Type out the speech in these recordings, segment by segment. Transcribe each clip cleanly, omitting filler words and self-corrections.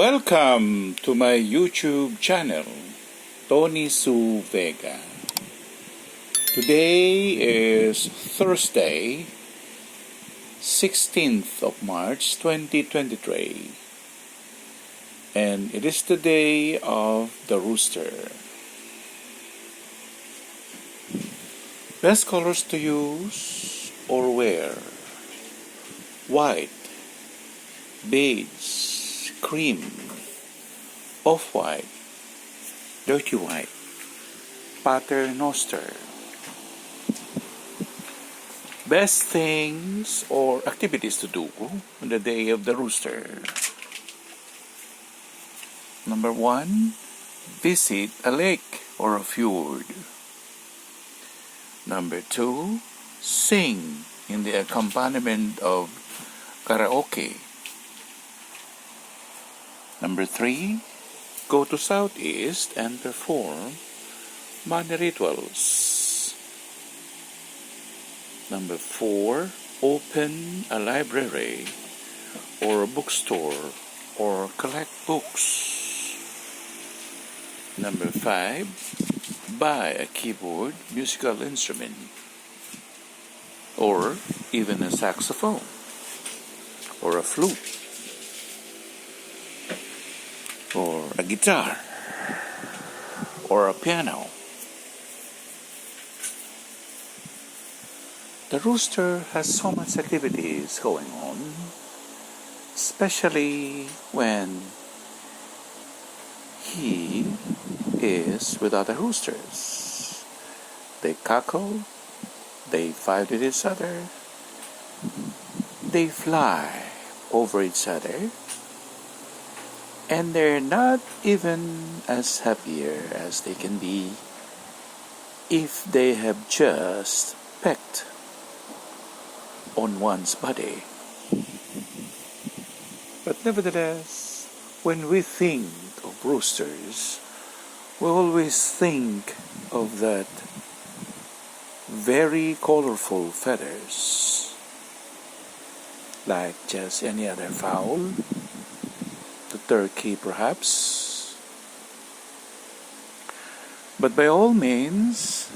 Welcome to my YouTube channel, Tony Suvega. Today is Thursday, 16th of March 2023, and it is the day of the Rooster. Best colors to use or wear: white, beige, cream, off-white, dirty white, paternoster. Best things or activities to do on the day of the Rooster. Number 1, visit a lake or a fjord. Number 2, sing in the accompaniment of karaoke. Number 3, go to Southeast and perform money rituals. Number 4, open a library or a bookstore or collect books. Number 5, buy a keyboard, musical instrument, or even a saxophone or a flute, or a guitar, or a piano. The Rooster has so much activities going on, especially when he is with other roosters. They cackle, they fight with each other, they fly over each other, and they're not even as happier as they can be if they have just pecked on one's body. But nevertheless, when we think of roosters, we always think of that very colorful feathers, like just any other fowl, the turkey perhaps. But by all means,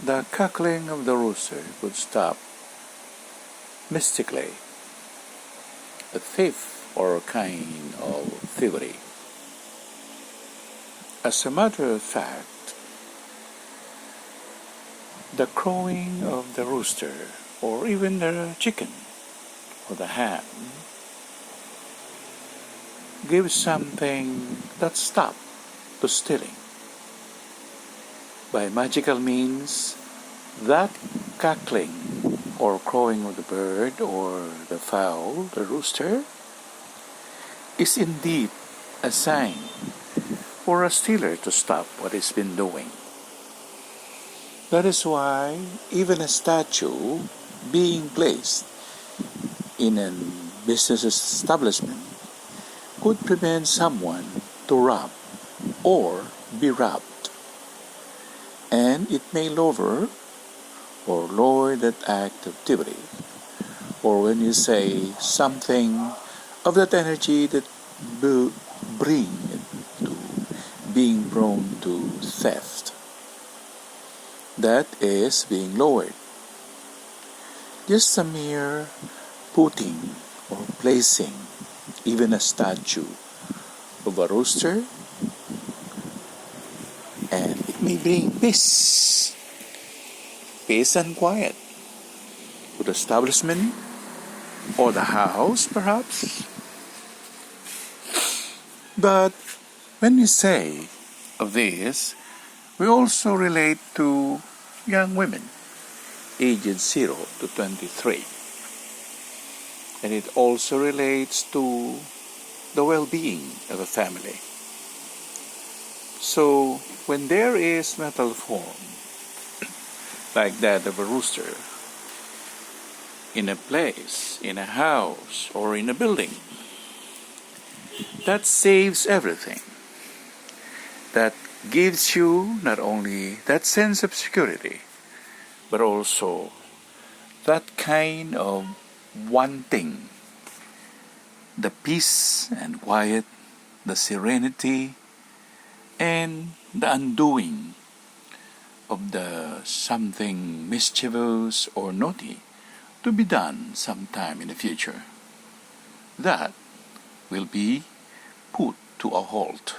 the cackling of the rooster could stop mystically a thief or a kind of thievery. As a matter of fact, the crowing of the rooster, or even the chicken or the hen, gives something that stops to stealing. By magical means, that cackling or crowing of the bird or the fowl, the rooster, is indeed a sign for a stealer to stop what he's been doing. That is why even a statue being placed in a business establishment could prevent someone to rob or be robbed, and it may lower that act of thievery, or when you say something of that energy that bring it to being prone to theft, that is being lowered. Just a mere putting or placing even a statue of a rooster, and it may bring peace and quiet to the establishment or the house perhaps. But when we say of this, we also relate to young women aged 0 to 23. And it also relates to the well-being of a family. So, when there is metal form, like that of a rooster, in a place, in a house, or in a building, that saves everything. That gives you not only that sense of security, but also that kind of wanting the peace and quiet the serenity, and the undoing of the something mischievous or naughty to be done sometime in the future. That will be put to a halt.